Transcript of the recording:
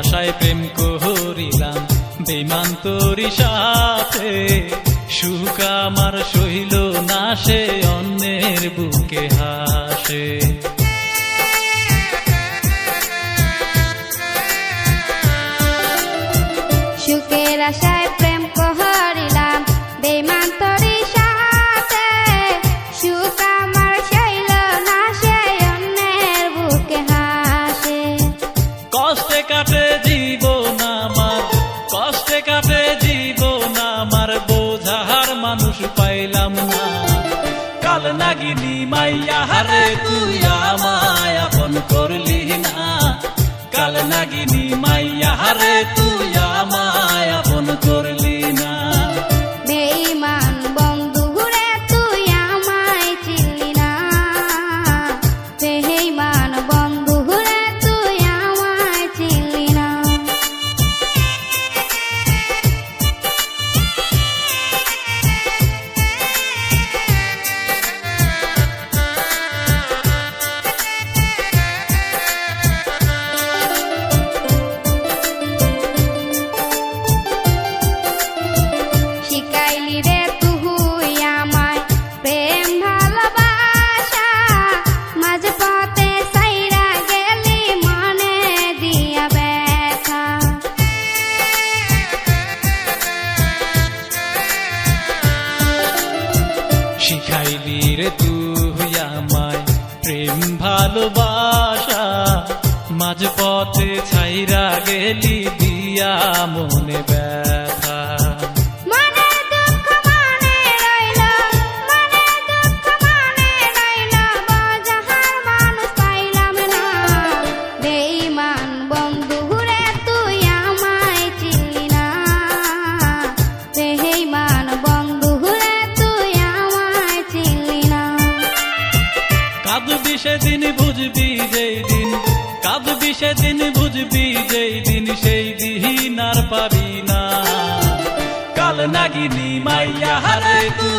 আশায় প্রেম করিলাম বেঈমান তোরি সাথে, সুখ আমার সইল না সে অন্যের বুকে হাসে। সুখের আশায় প্রেম করিলাম বেঈমান তোরি সাথে, সুখ আমার সইল না সে অন্যের বুকে হাসে। কষ্টে কাটে জীবন আমার, কষ্টে কাটে জীবন আমার, বোঝার মানুষ পাইলাম না। কাল নাগিনী মাইয়া হারে তুই আমায় আপন করলি না, কাল নাগিনী মাইয়া হারে তুই আমায় আপন করলি না। বেঈমান বন্ধু রে তুই আমায় চিনলি না, বেঈমান বন্ধু রে তুই আমায় চিনলি না। শিখাইলি রে তুই আমায় প্রেম ভালোবাসা, মাঝ পথে সাইরা গেলি মনে দিয়া ব্যথা। শিখাইলি রে তুই আমায় প্রেম ভালোবাসা, মাঝ পথে ছাইরা গেলি দিয়া মনে ব্যথা। মনে দুঃখ মনে রইল, মনে দুঃখ মনে রইল, বোঝার মানুষ পাইলাম না। বেঈমান বন্ধু রে তুই আমায় চিনলি না, বেঈমান বন্ধু রে তুই আমায় চিনলি না। কাঁদবি সেদিন বুঝবি যেই দিন, কাঁদবি সেদিন বুঝবি যেই দিন, সেই দিন আর পাবি না। কাল নাগিনী মাইয়া হারে তুই